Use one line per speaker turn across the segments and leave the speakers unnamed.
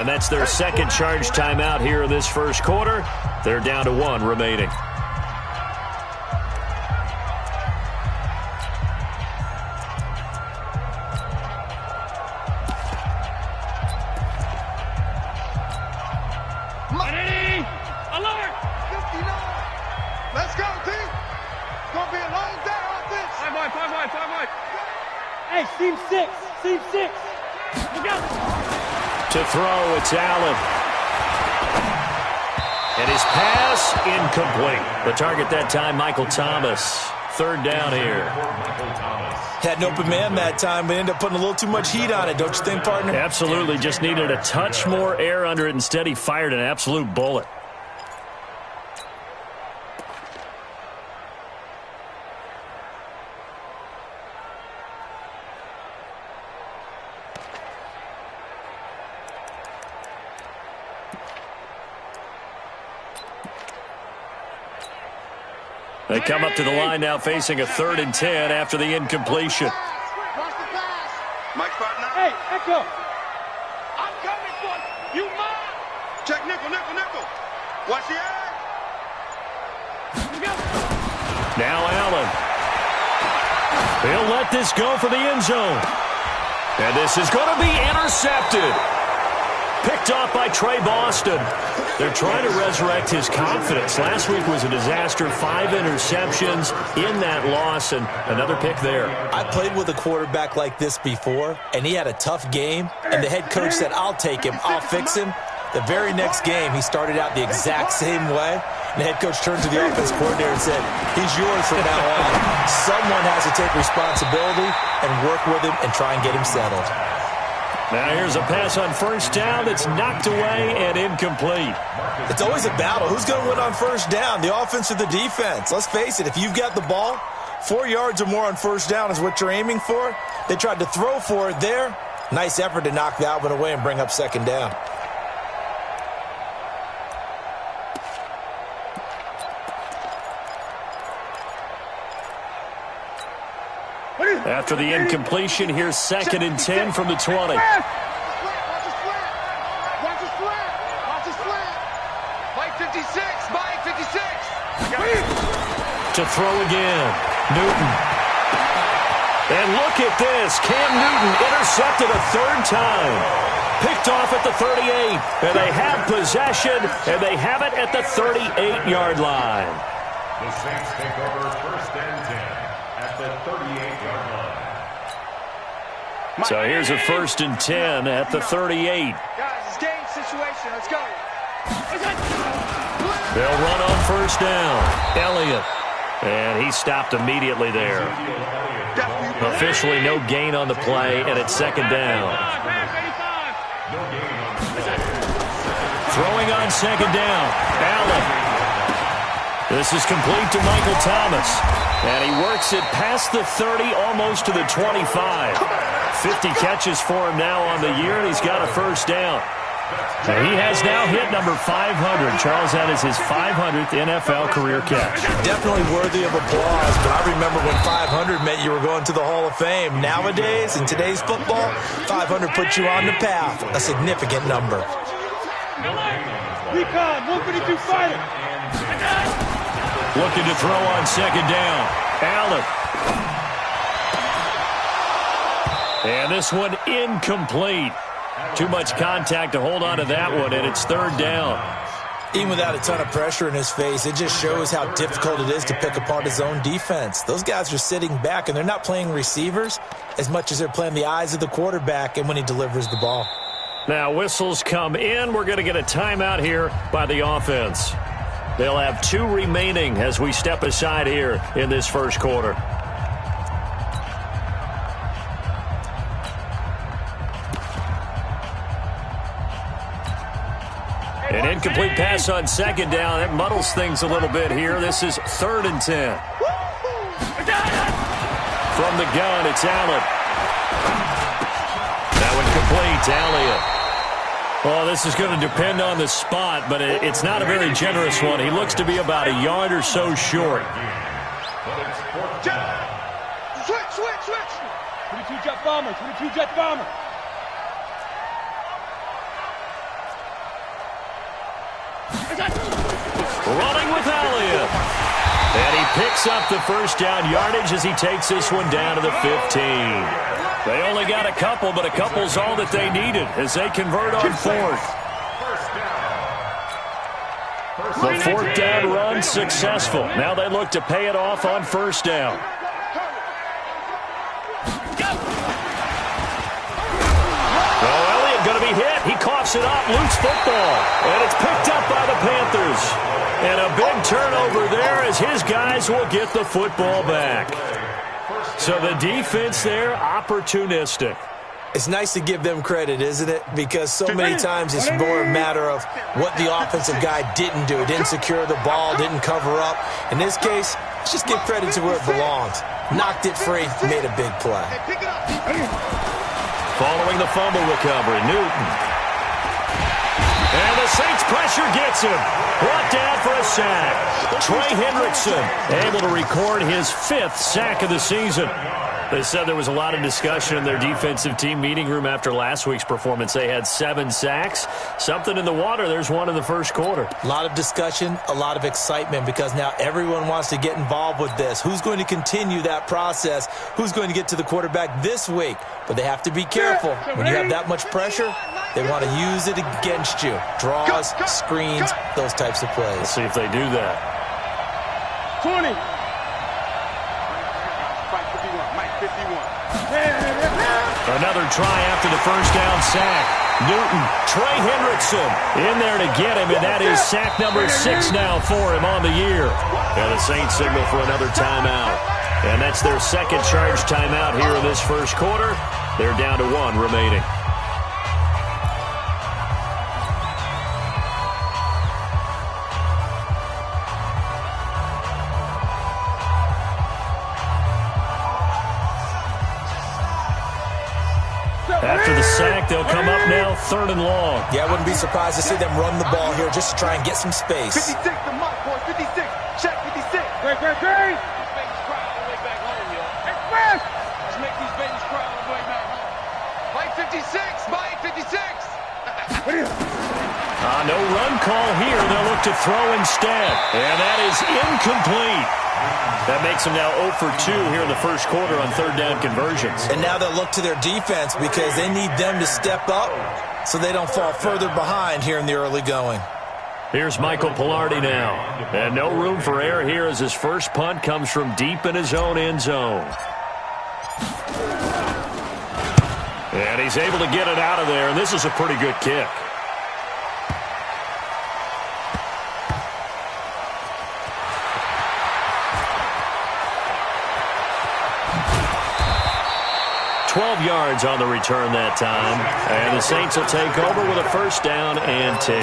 And that's their second charge timeout here in this first quarter. They're down to 1 remaining.
Alert! 59. Let's go, team. It's going to be a long day on this. 5 wide.
Hey, seam 6. Look out.
To throw, it's Allen. And his pass incomplete. The target that time, Michael Thomas. Third down here.
Had an open man that time, but ended up putting a little too much heat on it, don't you think, partner?
Absolutely. Just needed a touch more air under it. Instead, he fired an absolute bullet. They come up to the line now facing a 3rd and 10 after the incompletion.
Mike partner.
Hey, Echo.
I'm coming for you. Mine. Check nickel. Watch the eye.
Now Allen. He'll let this go for the end zone. And this is going to be intercepted. Picked off by Trey Boston. They're trying to resurrect his confidence. Last week was a disaster. 5 interceptions in that loss, and another pick there.
I played with a quarterback like this before, and he had a tough game, and the head coach said, I'll take him, I'll fix him. The very next game, he started out the exact same way, and the head coach turned to the offense coordinator and said, he's yours from now on. Someone has to take responsibility and work with him and try and get him settled.
Now here's a pass on first down that's knocked away and incomplete.
It's always a battle. Who's going to win on first down, the offense or the defense? Let's face it, if you've got the ball, 4 yards or more on first down is what you're aiming for. They tried to throw for it there. Nice effort to knock that one away and bring up second down.
After the incompletion, here's 2nd and 10 from the 20.
Watch his flat. Mike 56.
To throw again. Newton. And look at this. Cam Newton intercepted a 3rd time. Picked off at the 38. And they have possession, and they have it at the 38-yard line.
The Saints take over 1st and 10 at the 38-yard line.
So here's a 1st and 10 at the 38.
Guys, it's game situation. Let's go.
They'll run on first down. Elliott. And he stopped immediately there. Officially no gain on the play, and it's 2nd down. Throwing on 2nd down. Allen. This is complete to Michael Thomas. And he works it past the 30, almost to the 25. 50 catches for him now on the year, and he's got a first down. And he has now hit number 500. Charles, that is his 500th NFL career catch.
Definitely worthy of applause, but I remember when 500 meant you were going to the Hall of Fame. Nowadays, in today's football, 500 puts you on the path, a significant number.
Recon, 152 fighter.
Looking to throw on 2nd down. Allen. And this one incomplete. Too much contact to hold on to that one, and it's 3rd down.
Even without a ton of pressure in his face, it just shows how difficult it is to pick apart his own defense. Those guys are sitting back, and they're not playing receivers as much as they're playing the eyes of the quarterback and when he delivers the ball.
Now whistles come in. We're going to get a timeout here by the offense. They'll have 2 remaining as we step aside here in this first quarter. An incomplete pass on 2nd down. That muddles things a little bit here. This is 3rd and 10. From the gun, it's Allen. That one complete to Elliott. Well, this is going to depend on the spot, but it's not a very generous one. He looks to be about a yard or so short.
Switch.
22 jet bomber.
Running with Elliott. And he picks up the first down yardage as he takes this one down to the 15. They only got a couple, but a couple's all that they needed as they convert on fourth. The fourth down run successful. Now they look to pay it off on first down. Oh, Elliott going to be hit. He coughs it up. Loose football. And it's picked up by the Panthers. And a big turnover there as his guys will get the football back. So the defense there, opportunistic.
It's nice to give them credit, isn't it? Because so many times it's more a matter of what the offensive guy didn't do. Didn't secure the ball, didn't cover up. In this case, let's just give credit to where it belongs. Knocked it free, made a big play.
Following the fumble recovery, Newton. And the Saints pressure gets him. Brought down for a sack. Trey Hendrickson able to record his 5th sack of the season. They said there was a lot of discussion in their defensive team meeting room after last week's performance. They had 7 sacks. Something in the water. There's one in the first quarter.
A lot of discussion, a lot of excitement because now everyone wants to get involved with this. Who's going to continue that process? Who's going to get to the quarterback this week? But they have to be careful. When you have that much pressure, they want to use it against you. Draws, screens, those types of plays.
Let's see if they do that.
20.
Another try after the first down sack. Newton, Trey Hendrickson in there to get him, and that is sack number 6 now for him on the year. And the Saints signal for another timeout. And that's their second charge timeout here in this first quarter. They're down to 1 remaining. After the sack, they'll come up now 3rd and long.
Yeah, I wouldn't be surprised to see them run the ball here just to try and get some space.
56, the mark, boys. 56. Check 56.
Great, great, great.
These babies cry on the way back home, yo. Express. Let's make these babies cry on the way back home. Mike 56. Mike 56.
No run call here. They'll look to throw instead. And that is incomplete. That makes them now 0 for 2 here in the first quarter on 3rd down conversions.
And now they'll look to their defense because they need them to step up so they don't fall further behind here in the early going.
Here's Michael Pilardi now. And no room for error here as his first punt comes from deep in his own end zone. And he's able to get it out of there, and this is a pretty good kick. Yards on the return that time. And the Saints will take over with a first down and 10.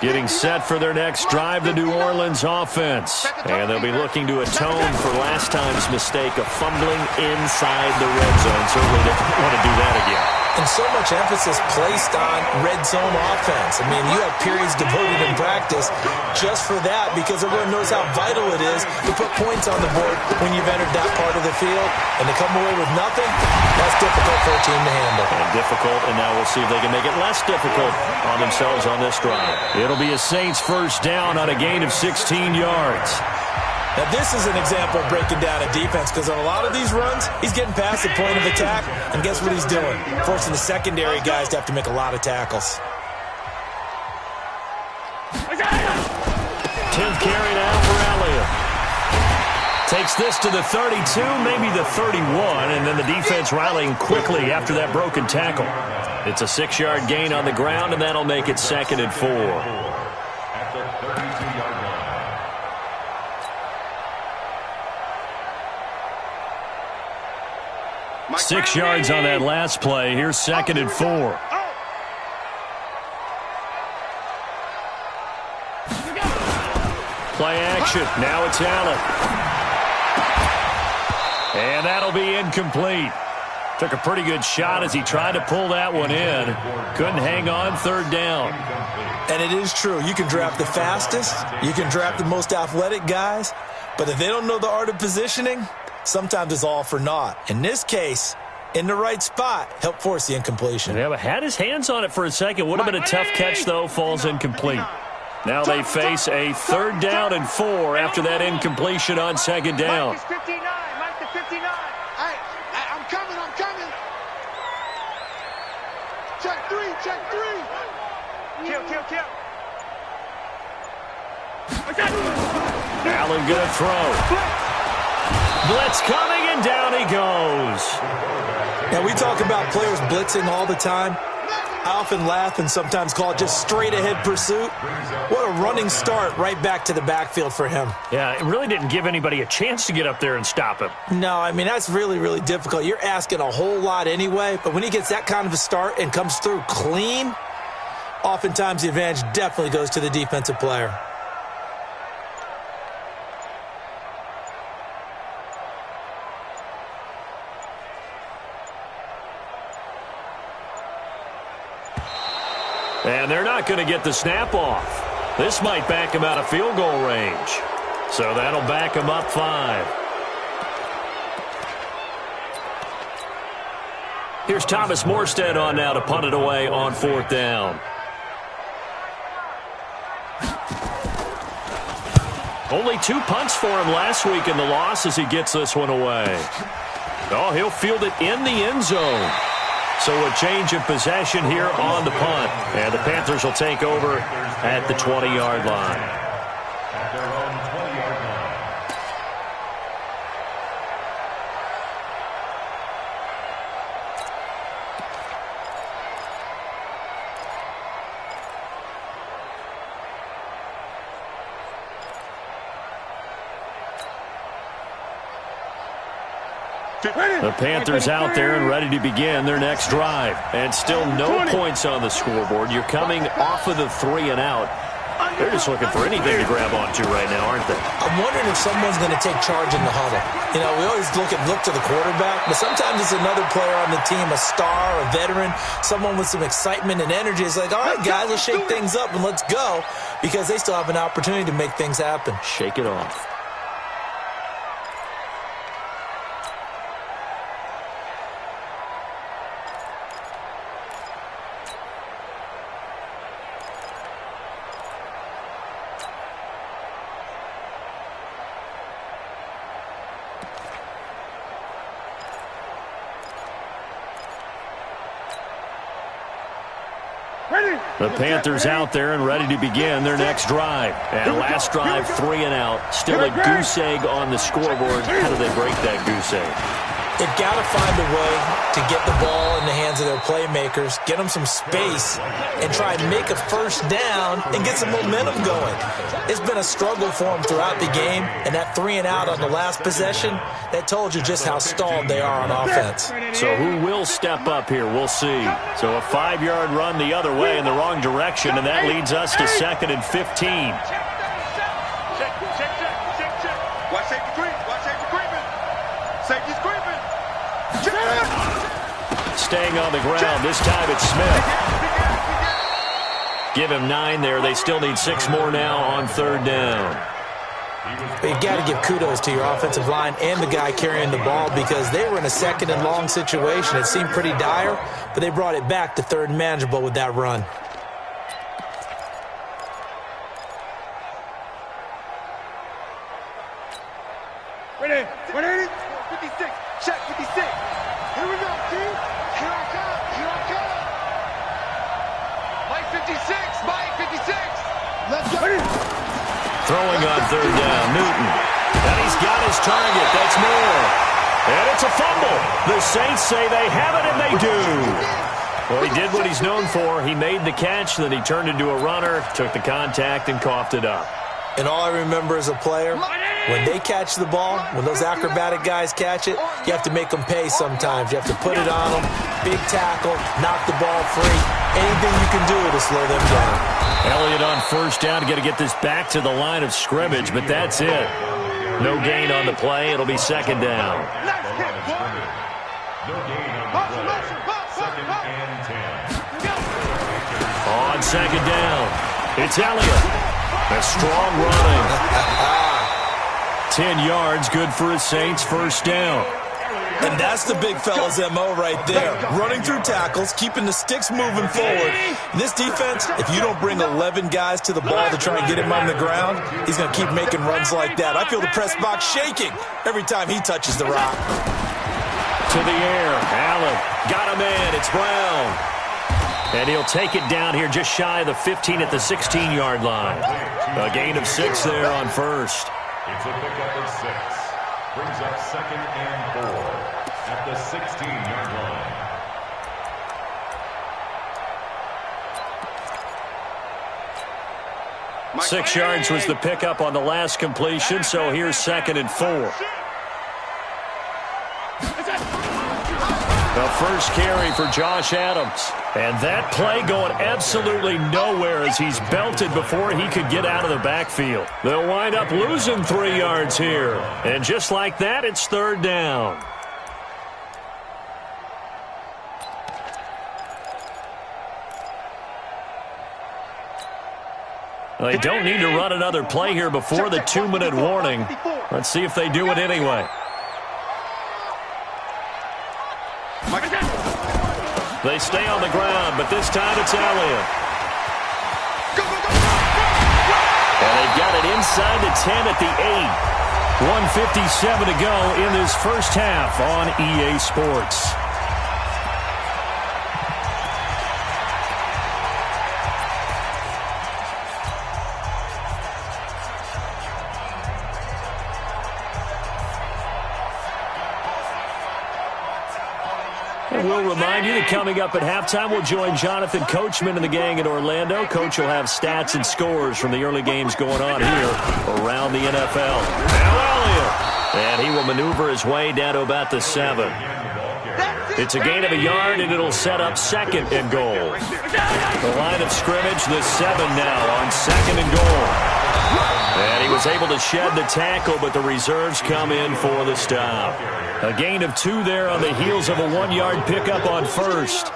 Getting set for their next drive, the New Orleans offense. And they'll be looking to atone for last time's mistake of fumbling inside the red zone. Certainly they don't want to do that again.
And so much emphasis placed on red zone offense. I mean, you have periods devoted in practice just for that because everyone knows how vital it is to put points on the board when you've entered that part of the field. And to come away with nothing, that's difficult for a team to handle.
And difficult, and now we'll see if they can make it less difficult on themselves on this drive. It'll be a Saints first down on a gain of 16 yards.
Now, this is an example of breaking down a defense because on a lot of these runs, he's getting past the point of attack, and guess what he's doing? Forcing the secondary guys to have to make a lot of tackles.
10th carry now for Elliott. Takes this to the 32, maybe the 31, and then the defense rallying quickly after that broken tackle. It's a 6-yard gain on the ground, and that'll make it 2nd and 4.
At the 32-yard line.
6 yards on that last play. Here's 2nd and 4. Play action. Now it's Allen. And that'll be incomplete. Took a pretty good shot as he tried to pull that one in. Couldn't hang on, 3rd down.
And it is true. You can draft the fastest. You can draft the most athletic guys. But if they don't know the art of positioning, sometimes it's all for naught. In this case, in the right spot, helped force the incompletion.
Yeah, but had his hands on it for a second. Would have been a tough catch, though. Falls incomplete. Now they face a 3rd down and 4 after that incompletion on 2nd down.
Mike is 59. Mike the 59.
Hey, I'm coming. Check 3.
Kill.
Allen gonna throw. Blitz coming, and down he goes.
Now, we talk about players blitzing all the time. I often laugh and sometimes call it just straight-ahead pursuit. What a running start right back to the backfield for him.
Yeah, it really didn't give anybody a chance to get up there and stop him.
No, I mean, that's really, really difficult. You're asking a whole lot anyway, but when he gets that kind of a start and comes through clean, oftentimes the advantage definitely goes to the defensive player.
And they're not going to get the snap off. This might back him out of field goal range. So that'll back him up 5. Here's Thomas Morstead on now to punt it away on 4th down. Only 2 punts for him last week in the loss as he gets this one away. Oh, he'll field it in the end zone. So a change of possession here on the punt. And the Panthers will take over at the 20-yard line.
At their own 20-yard line.
The Panthers out there and ready to begin their next drive. And still no points on the scoreboard. You're coming off of the 3 and out. They're just looking for anything to grab onto right now, aren't they?
I'm wondering if someone's going to take charge in the huddle. You know, we always look to the quarterback, but sometimes it's another player on the team, a star, a veteran, someone with some excitement and energy. It's like, all right, guys, let's shake things up and let's go, because they still have an opportunity to make things happen.
Shake it off. The Panthers out there and ready to begin their next drive. And last drive, 3 and out. Still a goose egg on the scoreboard. How do they break that goose egg?
They've got to find a way to get the ball in the hands of their playmakers, get them some space, and try and make a first down and get some momentum going. It's been a struggle for them throughout the game, and that 3 and out on the last possession, that told you just how stalled they are on offense.
So who will step up here? We'll see. So a 5-yard run the other way in the wrong direction, and that leads us to 2nd and 15.
Watch safety creep. Watch safety creeping. Safety's creeping.
Staying on the ground. This time it's Smith. Give him 9 there. They still need 6 more now on 3rd down.
But you've got to give kudos to your offensive line and the guy carrying the ball, because they were in a 2nd and long situation. It seemed pretty dire, but they brought it back to 3rd and manageable with that run.
Ready?
56. Check 56. Here we go, team. Here I come. Mike 56. Mike 56. Let's go.
Throwing on 3rd down, Newton. And he's got his target. That's Moore. And it's a fumble. The Saints say they have it, and they do. Well, he did what he's known for. He made the catch, then he turned into a runner, took the contact, and coughed it up.
And all I remember as a player, when they catch the ball, when those acrobatic guys catch it, you have to make them pay sometimes. You have to put it on them, big tackle, knock the ball free. Anything you can do to slow them down.
Elliott on 1st down. Got to get this back to the line of scrimmage, but that's it. No gain on the play. It'll be 2nd down.
No gain on the play. 2nd and 10.
On 2nd down, it's Elliott. A strong running. 10 yards, good for a Saints 1st down.
And that's the big fella's MO right there. Running through tackles, keeping the sticks moving forward. This defense, if you don't bring 11 guys to the ball to try and get him on the ground, he's going to keep making runs like that. I feel the press box shaking every time he touches the rock.
To the air. Allen got him in. It's Brown. And he'll take it down here just shy of the 15 at the 16-yard line. A gain of 6 there on first.
It's a pickup of 6. Brings up 2nd and 4 at the 16-yard line.
6 yards was the pickup on the last completion, so here's 2nd and 4. The first carry for Josh Adams. And that play going absolutely nowhere as he's belted before he could get out of the backfield. They'll wind up losing 3 yards here. And just like that, it's 3rd down. They don't need to run another play here before the 2-minute warning. Let's see if they do it anyway. They stay on the ground, but this time it's Elliott. And they've got it inside the 10 at the 8. 1:57 to go in this first half on EA Sports. We'll remind you that coming up at halftime, we'll join Jonathan Coachman and the gang in Orlando. Coach will have stats and scores from the early games going on here around the NFL. Now Elliott. And he will maneuver his way down to about the 7. It's a gain of a yard, and it'll set up 2nd and goal. The line of scrimmage, the 7 now on 2nd and goal. And he was able to shed the tackle, but the reserves come in for the stop. A gain of 2 there on the heels of a 1-yard pickup on first.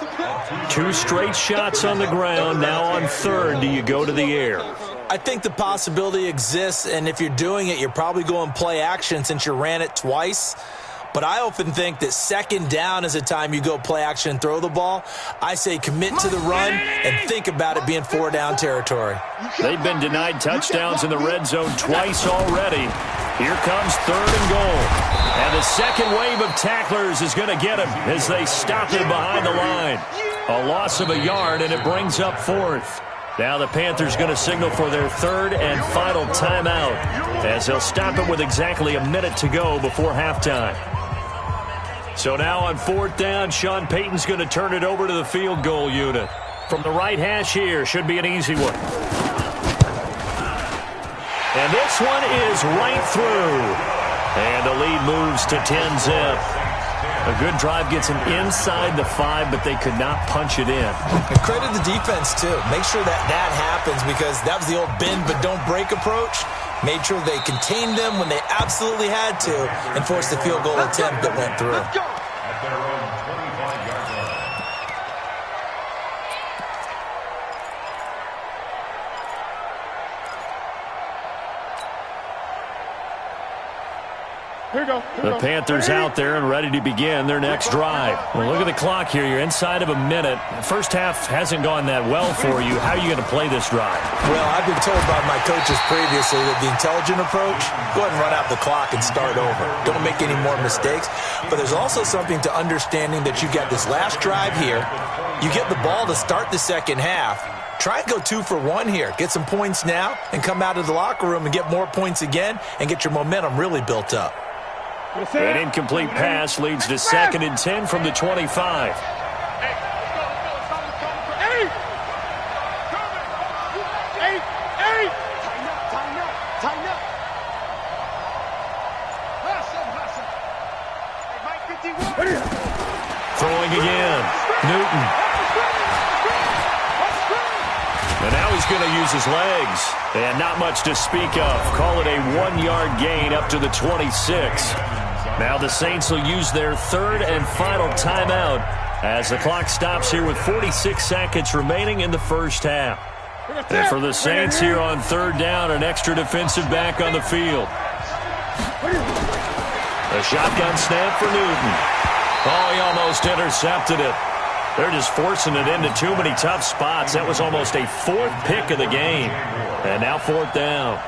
2 straight shots on the ground. Now on 3rd, do you go to the air?
I think the possibility exists, and if you're doing it, you're probably going play action since you ran it twice. But I often think that 2nd down is a time you go play action and throw the ball. I say commit to the run and think about it being 4-down territory.
They've been denied touchdowns in the red zone twice already. Here comes 3rd and goal. And the second wave of tacklers is going to get him as they stop him behind the line. A loss of a yard, and it brings up 4th. Now the Panthers going to signal for their 3rd and final timeout as they'll stop it with exactly a minute to go before halftime. So now on 4th down, Sean Payton's going to turn it over to the field goal unit. From the right hash here, should be an easy one. And this one is right through. And the lead moves to 10-zip. A good drive gets him inside the 5, but they could not punch it in.
And credit the defense, too. Make sure that happens because that was the old bend but don't break approach. Made sure they contained them when they absolutely had to and forced the field goal attempt that went through.
At their own 25-yard line.
Here we go.
The Panthers out there and ready to begin their next drive. Well, look at the clock here. You're inside of a minute. First half hasn't gone that well for you. How are you going to play this drive?
Well, I've been told by my coaches previously that the intelligent approach, go ahead and run out the clock and start over. Don't make any more mistakes. But there's also something to understanding that you got this last drive here. You get the ball to start the second half. Try and go 2 for 1 here. Get some points now and come out of the locker room and get more points again and get your momentum really built up.
An incomplete pass leads to 2nd and 10 from the 25. Throwing again. Newton. And now he's going to use his legs. And not much to speak of. Call it a 1-yard gain up to the 26. Now the Saints will use their 3rd and final timeout as the clock stops here with 46 seconds remaining in the first half. And for the Saints here on 3rd down, an extra defensive back on the field. A shotgun snap for Newton. Oh, he almost intercepted it. They're just forcing it into too many tough spots. That was almost a fourth pick of the game. And now fourth down.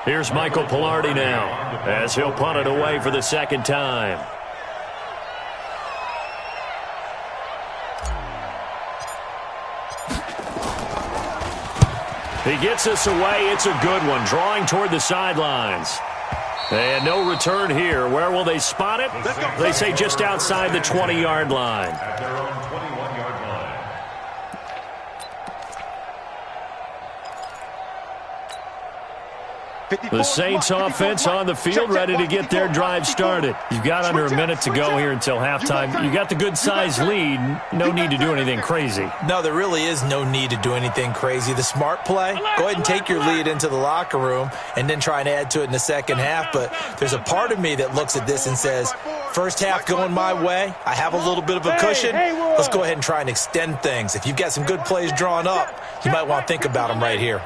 Here's Michael Pilardi now as he'll punt it away for the second time. He gets this away. It's a good one, drawing toward the sidelines. And no return here. Where will they spot it? They say just outside the 20-yard line.
At their own 21-yard line.
The Saints offense on the field, ready to get their drive started. You've got under a minute to go here until halftime. You got the good-sized lead. No need to do anything crazy.
No, there really is no need to do anything crazy. The smart play, go ahead and take your lead into the locker room and then try and add to it in the second half. But there's a part of me that looks at this and says, first half going my way, I have a little bit of a cushion. Let's go ahead and try and extend things. If you've got some good plays drawn up, you might want to think about them right here.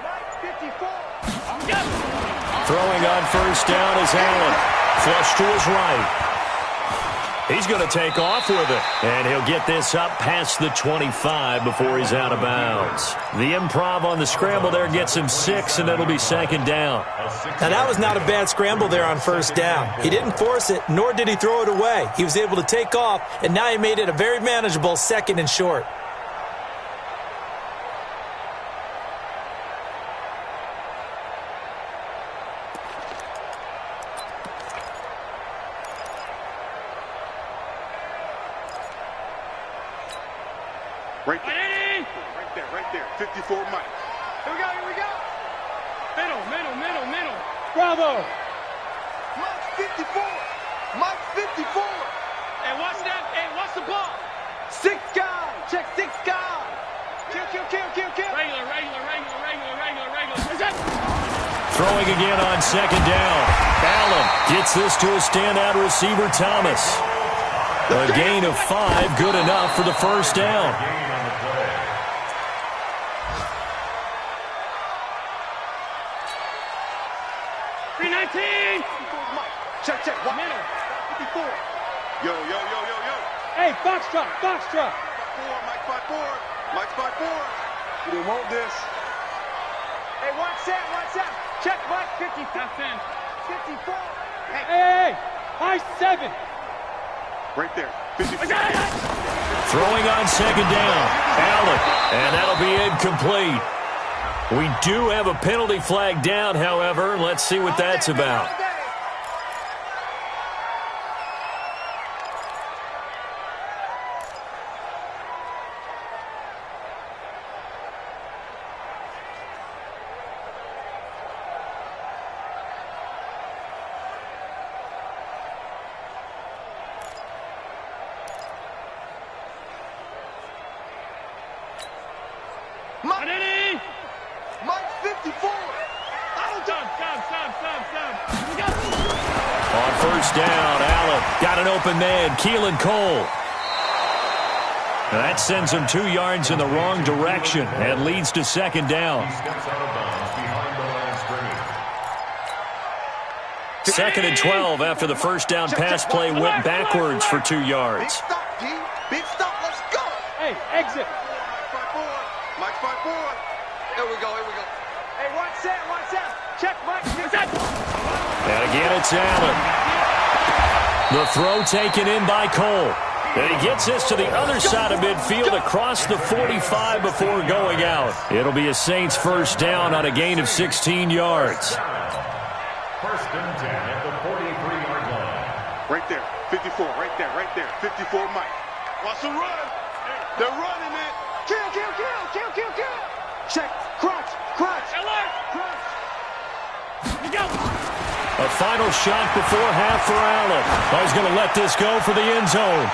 Throwing on first down is Allen. Flush to his right. He's going to take off with it. And he'll get this up past the 25 before he's out of bounds. The improv on the scramble there gets him 6, and it'll be second down.
Now, that was not a bad scramble there on first down. He didn't force it, nor did he throw it away. He was able to take off, and now he made it a very manageable second and short.
Right there. 54 Mike. Here we go. Middle.
Bravo.
Mike's 54.
Hey, watch that. Hey, watch the ball.
6 guy. Check 6 guy. Kill.
Regular.
Throwing again on second down. Allen gets this to a standout receiver, Thomas. A gain of 5, good enough for the first down.
319.
Check.
Middle.
54. Yo.
Hey, box drop.
5-4. Mike's 5-4. You don't want this.
Hey, one set. Check Mike, 50. That's in.
54.
Hey. High 7.
Right there. 54.
Throwing on second down. Allen. And that'll be incomplete. We do have a penalty flag down, however. Let's see what that's about.
Mike's 54.
On first down, Allen got an open man, Keelan Cole. That sends him 2 yards in the wrong direction and leads to second down.
He steps out of bounds behind the line of scrimmage.
Second and 12 after the first down pass play went backwards for 2 yards.
Big stop, let's go.
Hey, exit.
Mike's 5-4. Here we go.
Hey, one set. Check Mike.
And again, it's Allen. The throw taken in by Cole. And he gets this to the other side of midfield across the 45 before going out. It'll be a Saints first down on a gain of 16 yards.
First and 10 at the 43-yard line.
Right there. 54. Right there. 54 Mike. Watch the run. They're running it. Kill. Check. Crunch.
Alert.
Crunch.
A final shot before half for Allen. Oh, he's going to let this go for the end zone.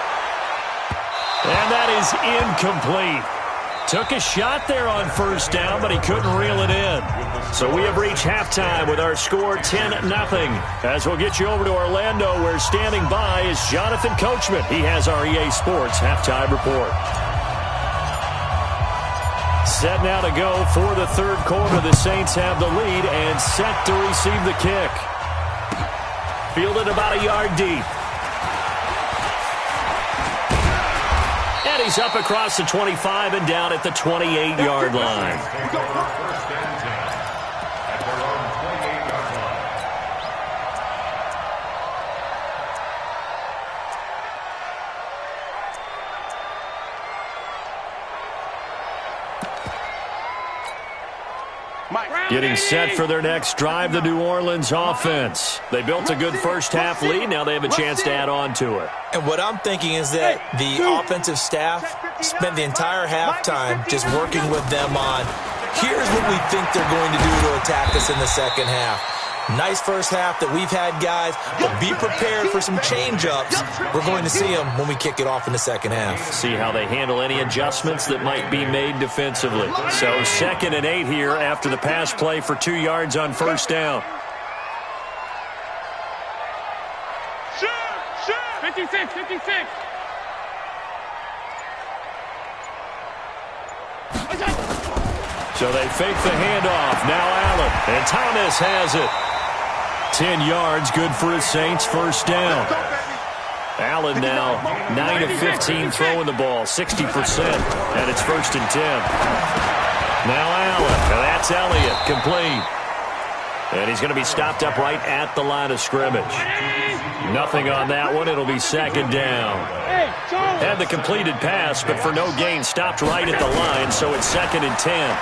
And that is incomplete. Took a shot there on first down, but he couldn't reel it in. So we have reached halftime with our score 10-0. As we'll get you over to Orlando, where standing by is Jonathan Coachman. He has our EA Sports halftime report. Set now to go for the third quarter. The Saints have the lead and set to receive the kick. Fielded about a yard deep. And he's up across the 25 and down at the 28-yard line.
First and 10 at their own 28-yard line.
Getting set for their next drive, the New Orleans offense. They built a good first-half lead. Now they have a chance to add on to it.
And what I'm thinking is that the offensive staff spent the entire halftime just working with them on, here's what we think they're going to do to attack us in the second half. Nice first half that we've had, guys, but be prepared for some change-ups. We're going to see them when we kick it off in the second half.
See how they handle any adjustments that might be made defensively. So 2nd and 8 here after the pass play for 2 yards on first down.
56, 56.
So they fake the handoff. Now Allen. And Thomas has it. 10 yards, good for his Saints, first down. Allen now 9 of 15 throwing the ball, 60%, and it's 1st and 10. Now Allen, and that's Elliott, complete. And he's going to be stopped up right at the line of scrimmage. Nothing on that one, it'll be 2nd down. Had the completed pass, but for no gain, stopped right at the line, so it's 2nd and 10.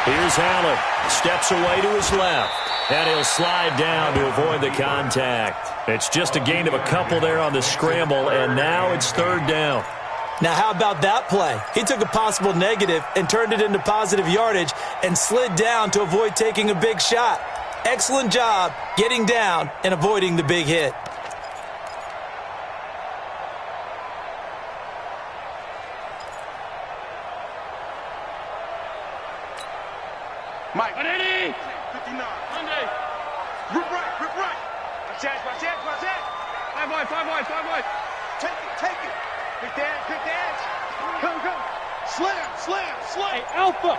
Here's Allen, steps away to his left. And he'll slide down to avoid the contact. It's just a gain of a couple there on the scramble, and now it's 3rd down.
Now, how about that play? He took a possible negative and turned it into positive yardage and slid down to avoid taking a big shot. Excellent job getting down and avoiding the big hit.
Mike. 59. Monday. Rip right. Watch that. 5 wide. Take it. Good dance. Come. Slam. Hey, Alpha.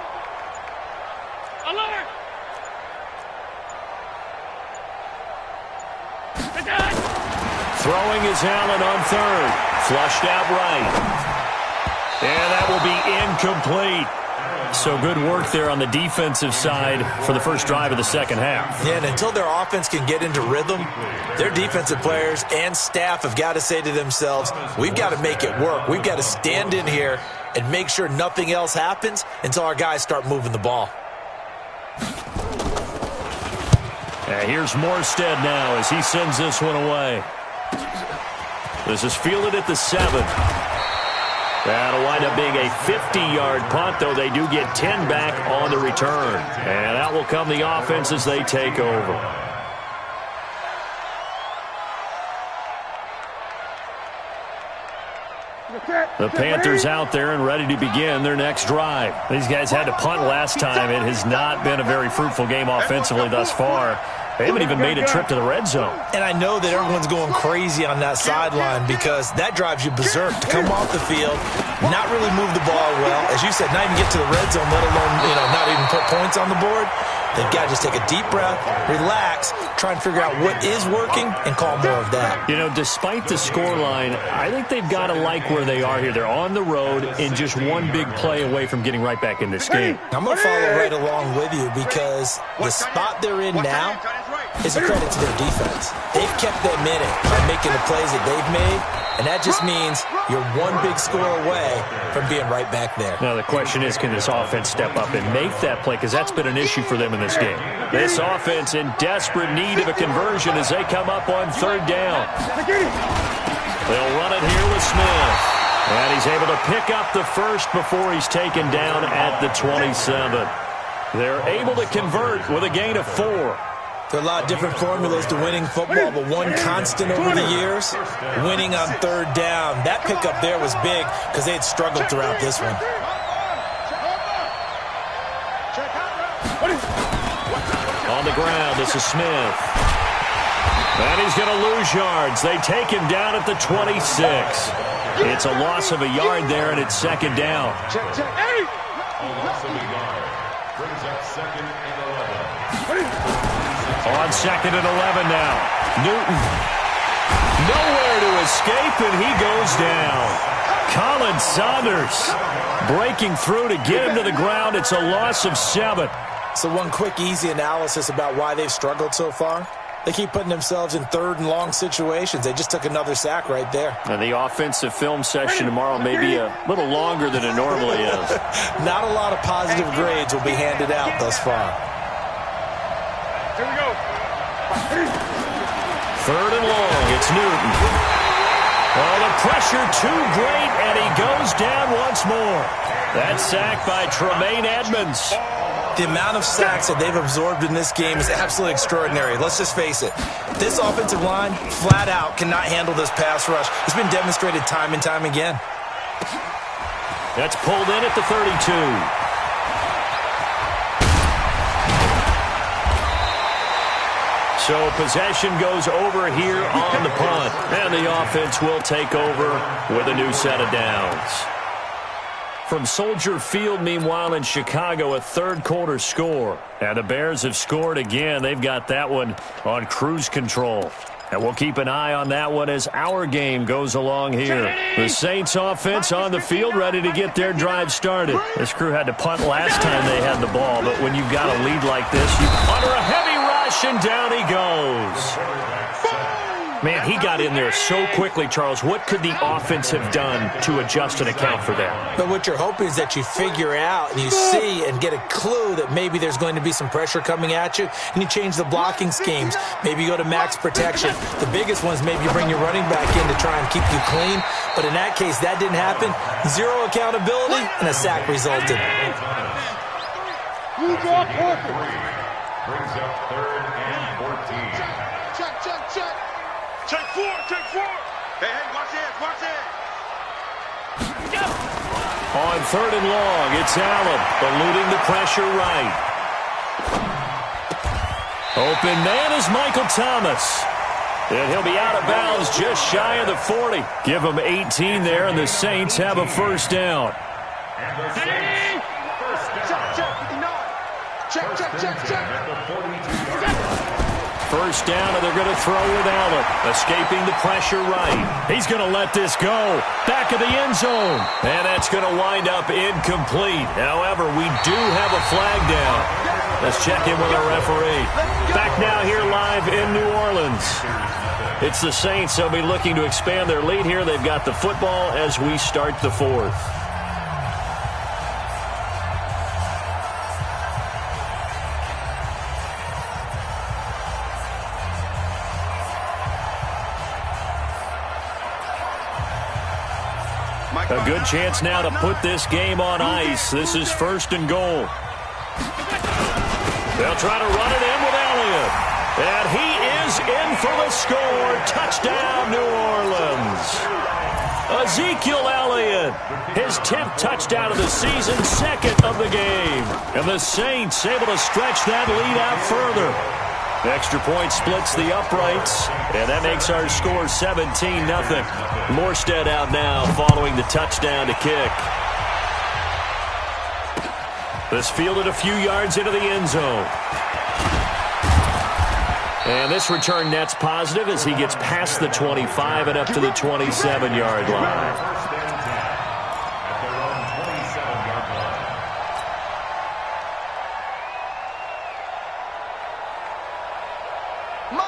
Alert.
Throwing is Allen on 3rd. Flushed out right. And that will be incomplete. So good work there on the defensive side for the first drive of the second half.
Yeah, and until their offense can get into rhythm, their defensive players and staff have got to say to themselves, we've got to make it work. We've got to stand in here and make sure nothing else happens until our guys start moving the ball.
And here's Morstead now as he sends this one away. This is fielded at the 7. That'll wind up being a 50-yard punt, though they do get 10 back on the return. And that will come the offense as they take over. The Panthers out there and ready to begin their next drive. These guys had to punt last time. It has not been a very fruitful game offensively thus far. They haven't even made a trip to the red zone.
And I know that everyone's going crazy on that sideline because that drives you berserk to come off the field, not really move the ball well. As you said, not even get to the red zone, let alone, not even put points on the board. They've got to just take a deep breath, relax, try and figure out what is working, and call more of that.
Despite the scoreline, I think they've got to like where they are here. They're on the road and just one big play away from getting right back in this game.
I'm going to follow right along with you because the spot they're in now is a credit to their defense. They've kept them in it by making the plays that they've made, and that just means you're one big score away from being right back there.
Now the question is, can this offense step up and make that play? Because that's been an issue for them in this game. This offense in desperate need of a conversion as they come up on 3rd down. They'll run it here with Smith. And he's able to pick up the first before he's taken down at the 27. They're able to convert with a gain of 4.
There are a lot of different formulas to winning football, but one constant over the years, winning on 3rd down. That pickup there was big because they had struggled throughout this one.
On the ground, this is Smith. And he's going to lose yards. They take him down at the 26. It's a loss of a yard there, and it's 2nd down.
A loss of a yard. Brings up 2nd and 11.
On 2nd and 11 now. Newton. Nowhere to escape, and he goes down. Colin Saunders breaking through to get him to the ground. It's a loss of 7.
So one quick, easy analysis about why they've struggled so far. They keep putting themselves in 3rd and long situations. They just took another sack right there.
And the offensive film session tomorrow may be a little longer than it normally is.
Not a lot of positive grades will be handed out thus far.
Here we go.
3rd and long. It's Newton. Oh, the pressure too great, and he goes down once more. That sack by Tremaine Edmonds.
The amount of sacks that they've absorbed in this game is absolutely extraordinary. Let's just face it. This offensive line, flat out, cannot handle this pass rush. It's been demonstrated time and time again.
That's pulled in at the 32. So possession goes over here on the punt. And the offense will take over with a new set of downs. From Soldier Field, meanwhile, in Chicago, a 3rd quarter score. And the Bears have scored again. They've got that one on cruise control. And we'll keep an eye on that one as our game goes along here. The Saints offense on the field, ready to get their drive started. This crew had to punt last time they had the ball, but when you've got a lead like this, you under a heavy rush, and down he goes. Man, he got in there so quickly, Charles. What could the offense have done to adjust and account for that?
But what you're hoping is that you figure out and you see and get a clue that maybe there's going to be some pressure coming at you, and you change the blocking schemes. Maybe you go to max protection. The biggest ones, maybe you bring your running back in to try and keep you clean. But in that case, that didn't happen. 0 accountability, and a sack resulted.
You draw perfect.
Brings up 3rd and 14.
Check. Check 4. Hey, watch it.
On 3rd and long, it's Allen eluding the pressure right. Open man is Michael Thomas. And he'll be out of bounds just shy of the 40. Give him 18 there, and the Saints have a 1st down.
And the Saints, 1st down.
Check.
At the 42-yard line.
1st down, and they're going to throw with Allen. Escaping the pressure right. He's going to let this go. Back of the end zone. And that's going to wind up incomplete. However, we do have a flag down. Let's check in with our referee. Back now here live in New Orleans. It's the Saints. They'll be looking to expand their lead here. They've got the football as we start the 4th. A good chance now to put this game on ice. This is 1st and goal. They'll try to run it in with Elliott. And he is in for the score. Touchdown, New Orleans. Ezekiel Elliott, his 10th touchdown of the season, 2nd of the game. And the Saints able to stretch that lead out further. Extra point splits the uprights, and that makes our score 17-0. Morstead out now following the touchdown to kick. This fielded a few yards into the end zone. And this return net's positive as he gets past the 25 and up to the 27-yard line.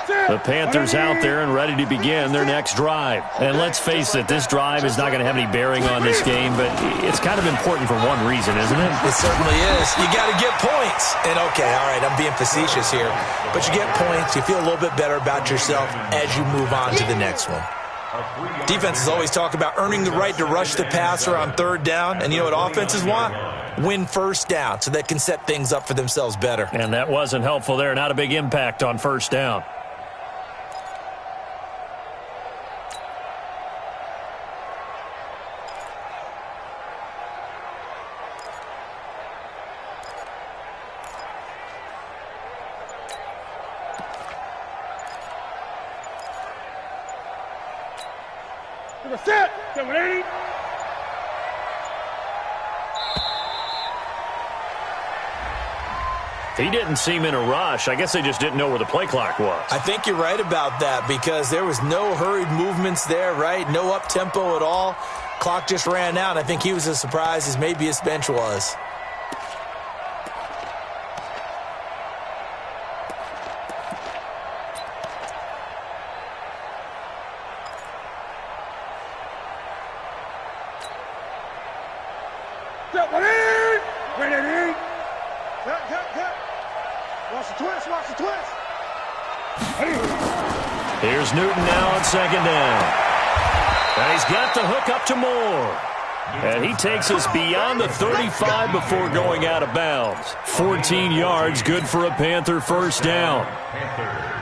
The Panthers out there and ready to begin their next drive. And let's face it, this drive is not going to have any bearing on this game, but it's kind of important for one reason, isn't it?
It certainly is. You got to get points. And okay, all right, I'm being facetious here, but you get points, you feel a little bit better about yourself as you move on to the next one. Defenses always talk about earning the right to rush the passer on 3rd down, and you know what offenses want? Win 1st down so they can set things up for themselves better.
And that wasn't helpful there. Not a big impact on 1st down. He didn't seem in a rush. I guess they just didn't know where the play clock was.
I think you're right about that because there was no hurried movements there, right? No up-tempo at all. Clock just ran out. I think he was as surprised as maybe his bench was.
Here's Newton now on second down. And he's got the hook up to Moore. And he takes us beyond the 35 before going out of bounds. 14 yards, good for a Panther first down.
Panthers.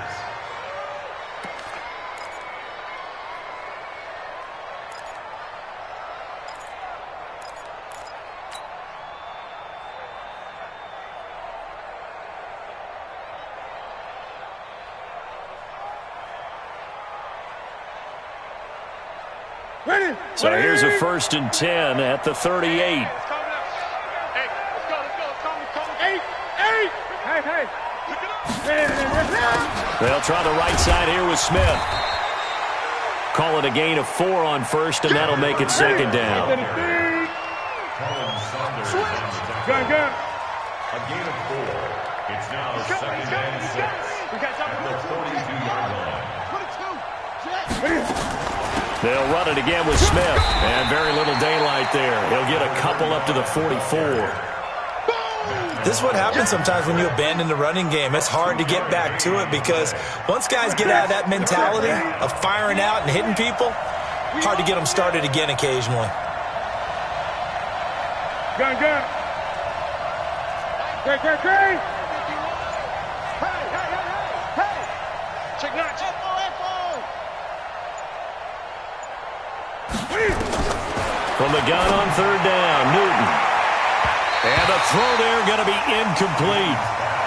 So here's a 1st and 10 at the 38.
Hey, let's go. Hey.
They'll try the right side here with Smith. Call it a gain of 4 on 1st, and that'll make it 2nd down.
Gun.
A gain of 4. It's now 2nd and 6 at the 42-yard line.
They'll run it again with Smith, and very little daylight there. He'll get a couple up to the 44.
This is what happens sometimes when you abandon the running game. It's hard to get back to it because once guys get out of that mentality of firing out and hitting people, hard to get them started again occasionally.
Gun. Hey. Check now.
From the gun on 3rd down, Newton. And the throw there going to be incomplete.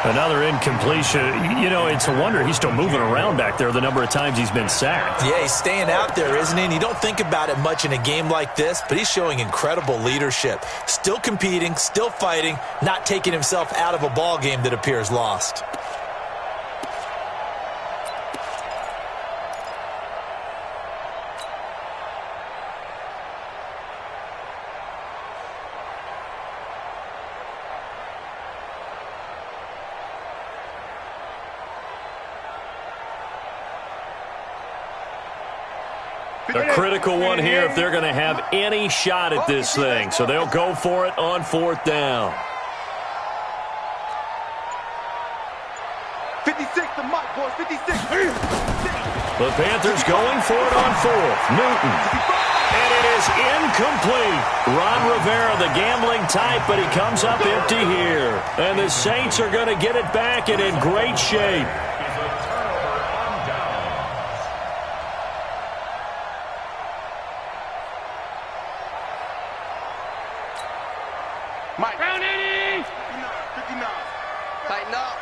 Another incompletion. You know, it's a wonder he's still moving around back there the number of times he's been sacked.
Yeah, he's staying out there, isn't he? And you don't think about it much in a game like this, but he's showing incredible leadership. Still competing, still fighting, not taking himself out of a ball game that appears lost.
A critical one here if they're going to have any shot at this thing. So they'll go for it on 4th down.
56 to Mike, boys. 56.
The Panthers going for it on 4th. Newton. And it is incomplete. Ron Rivera, the gambling type, but he comes up empty here. And the Saints are going to get it back and in great shape.
Mike. Round 80. 59. Tighten up.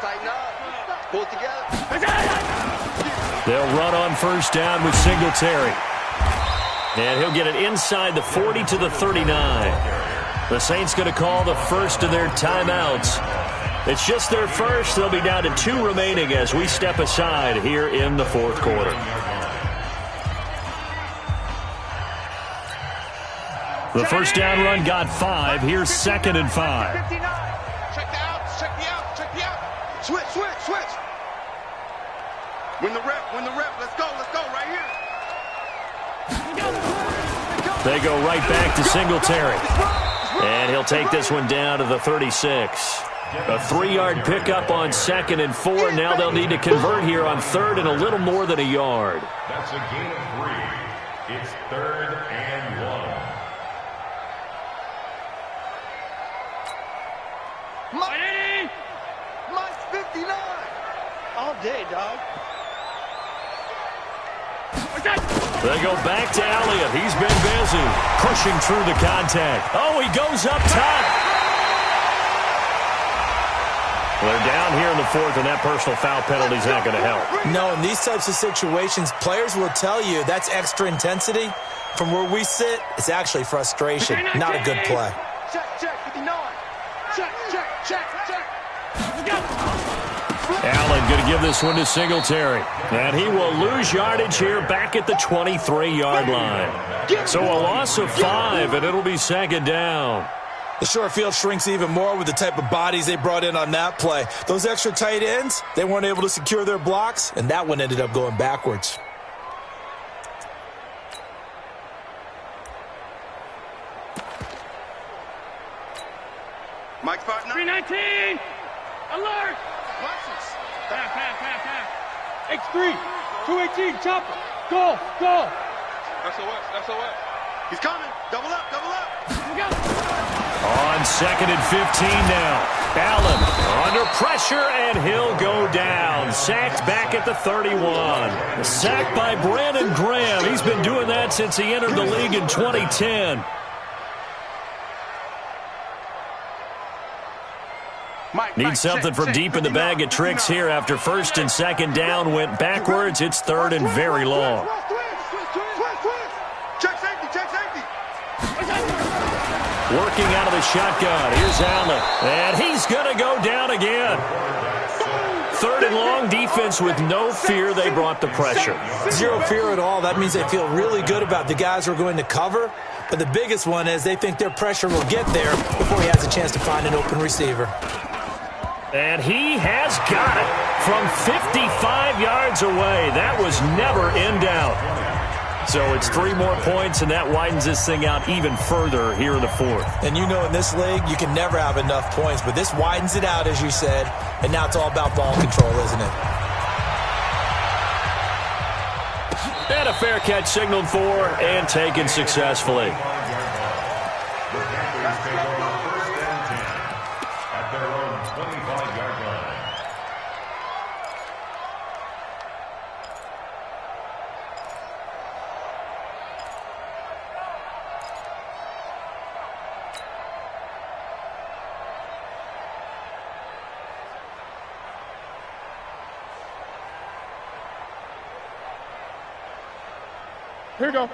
Pull it together.
They'll run on 1st down with Singletary. And he'll get it inside the 40 to the 39. The Saints going to call the first of their timeouts. It's just their first. They'll be down to 2 remaining as we step aside here in the 4th quarter. The first down run got 5. Here's 2nd and 5.
Check the out. Switch. Win the rep. Let's go right here.
They go right back to Singletary. And he'll take this one down to the 36. A 3-yard pickup on 2nd and 4. Now they'll need to convert here on 3rd and a little more than a yard.
That's a gain of 3. It's 3rd and 1.
Mike's 59. All day, dog.
They go back to Elliott. He's been busy pushing through the contact. Oh, he goes up top. They're down here in the 4th, and that personal foul penalty is not going to help.
No, in these types of situations, players will tell you that's extra intensity. From where we sit, it's actually frustration, not a good play.
Check, 59. Check.
Allen going to give this one to Singletary. And he will lose yardage here back at the 23-yard line. So a loss of 5, and it'll be second down.
The short field shrinks even more with the type of bodies they brought in on that play. Those extra tight ends, they weren't able to secure their blocks, and that one ended up going backwards.
Mike's partner.
319! Alert! Pass. X3, 218, chopper. Go.
SOS. He's coming. Double up.
Look out.
On 2nd and 15 now. Allen under pressure, and he'll go down. Sacked back at the 31. Sacked by Brandon Graham. He's been doing that since he entered the league in 2010. Need something from deep in the bag of tricks here after 1st and 2nd down went backwards. It's 3rd and very long.
Check safety.
Working out of the shotgun. Here's Allen. And he's going to go down again. 3rd and long, defense with no fear. They brought the pressure.
Zero fear at all. That means they feel really good about the guys who are going to cover. But the biggest one is they think their pressure will get there before he has a chance to find an open receiver.
And he has got it from 55 yards away. That was never in doubt. So it's 3 more points, and that widens this thing out even further here in the 4th.
And you know in this league, you can never have enough points, but this widens it out, as you said, and now it's all about ball control, isn't it?
And a fair catch signaled for and taken successfully.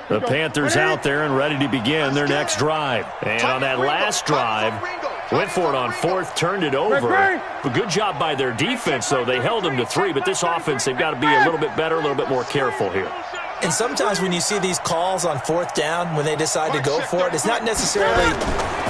The Panthers out there and ready to begin their next drive. And on that last drive, went for it on 4th, turned it over. A good job by their defense, though. They held them to 3, but this offense, they've got to be a little bit better, a little bit more careful here.
And sometimes when you see these calls on 4th down, when they decide to go for it, it's not necessarily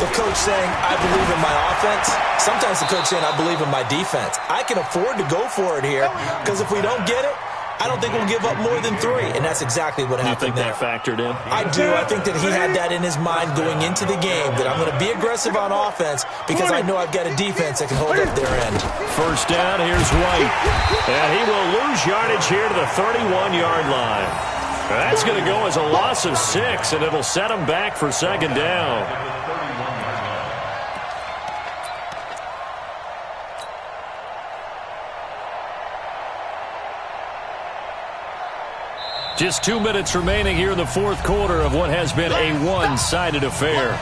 the coach saying, I believe in my offense. Sometimes the coach saying, I believe in my defense. I can afford to go for it here, because if we don't get it, I don't think we'll give up more than 3, and that's exactly what happened there.
You think that factored in?
I do. I think that he had that in his mind going into the game, that I'm going to be aggressive on offense because I know I've got a defense that can hold up their end.
1st down, here's White. And he will lose yardage here to the 31-yard line. That's going to go as a loss of 6, and it'll set him back for 2nd down. Just 2 minutes remaining here in the 4th quarter of what has been a one-sided affair.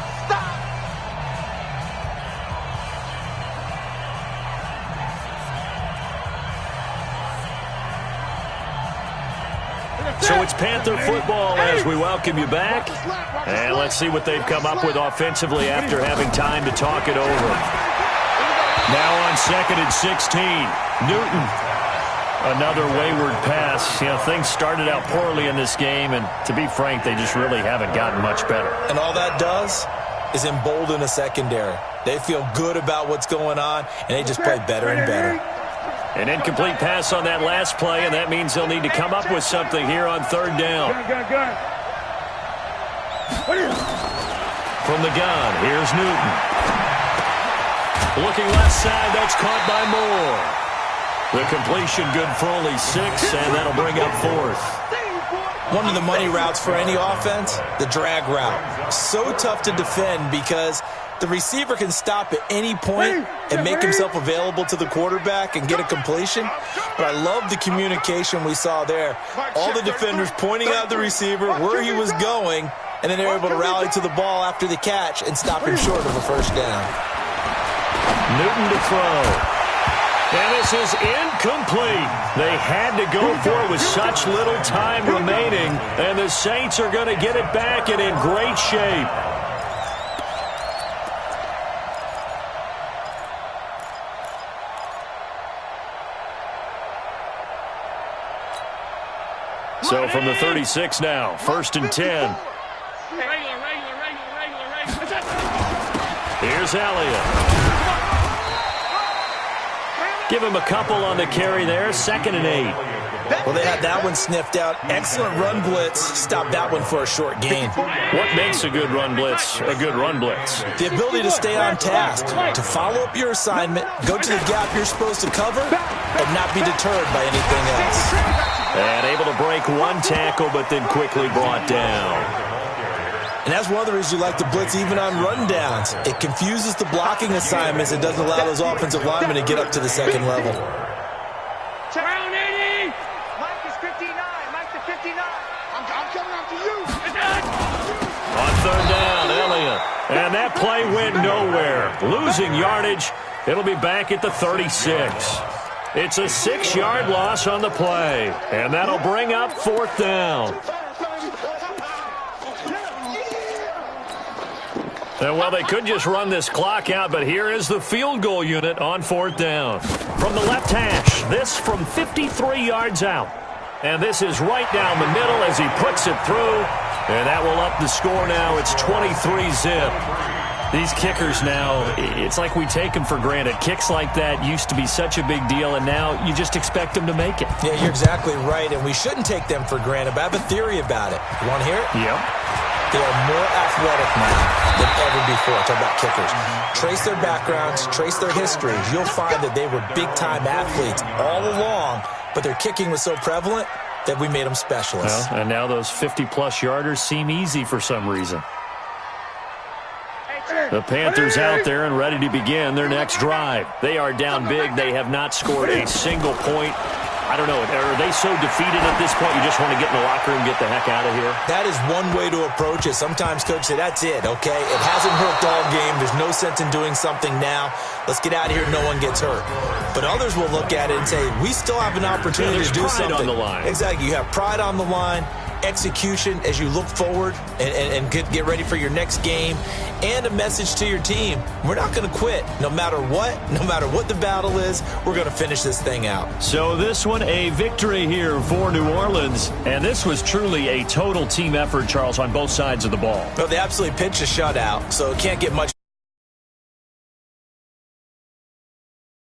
So it's Panther football as we welcome you back. And let's see what they've come up with offensively after having time to talk it over. Now on 2nd and 16, Newton. Another wayward pass. You know, things started out poorly in this game, and to be frank, they just really haven't gotten much better.
And all that does is embolden a secondary. They feel good about what's going on, and they just play better and better.
An incomplete pass on that last play, and that means they'll need to come up with something here on 3rd down. From the gun, here's Newton. Looking left side, that's caught by Moore. The completion good for only 6, and that'll bring up 4th.
One of the money routes for any offense, the drag route. So tough to defend because the receiver can stop at any point and make himself available to the quarterback and get a completion. But I love the communication we saw there. All the defenders pointing out the receiver, where he was going, and then they were able to rally to the ball after the catch and stop him short of a 1st down.
Newton to throw. And this is incomplete. They had to go for it with such little time remaining, and the Saints are going to get it back and in great shape. So from the 36 now, 1st and 10. Here's Elliott. Give him a couple on the carry there, 2nd and 8.
Well, they had that one sniffed out. Excellent run blitz. Stop that one for a short gain.
What makes a good run blitz a good run blitz?
The ability to stay on task, to follow up your assignment, go to the gap you're supposed to cover, and not be deterred by anything else.
And able to break one tackle, but then quickly brought down.
And that's one of the reasons you like to blitz even on rundowns. It confuses the blocking assignments and doesn't allow those offensive linemen to get up to the second level.
Round 80! Mike is 59. Mike to 59. I'm coming after you.
On 3rd down, Elliott. And that play went nowhere. Losing yardage. It'll be back at the 36. It's a 6-yard loss on the play. And that'll bring up 4th down. And well, they could just run this clock out, but here is the field goal unit on 4th down. From the left hash, this from 53 yards out. And this is right down the middle as he puts it through. And that will up the score now. It's 23-zip. These kickers now, it's like we take them for granted. Kicks like that used to be such a big deal, and now you just expect them to make it.
Yeah, you're exactly right, and we shouldn't take them for granted, but I have a theory about it. You want to hear it?
Yep.
They are more athletic now than ever before. Talk about kickers. Trace their backgrounds, trace their histories. You'll find that they were big-time athletes all along, but their kicking was so prevalent that we made them specialists.
Well, and now those 50-plus yarders seem easy for some reason. The Panthers out there and ready to begin their next drive. They are down big. They have not scored a single point. I don't know. Are they so defeated at this point you just want to get in the locker room and get the heck out of here?
That is one way to approach it. Sometimes coaches say, that's it, okay? It hasn't worked all game. There's no sense in doing something now. Let's get out of here. No one gets hurt. But others will look at it and say, we still have an opportunity to do something.
On the line.
Exactly. You have pride on the line, execution as you look forward and get ready for your next game, and a message to your team. We're not going to quit. No matter what the battle is, we're going to finish this thing out.
So this one, a victory here for New Orleans. And this was truly a total team effort, Charles, on both sides of the ball.
Well, they absolutely pitched a shutout, so it can't get much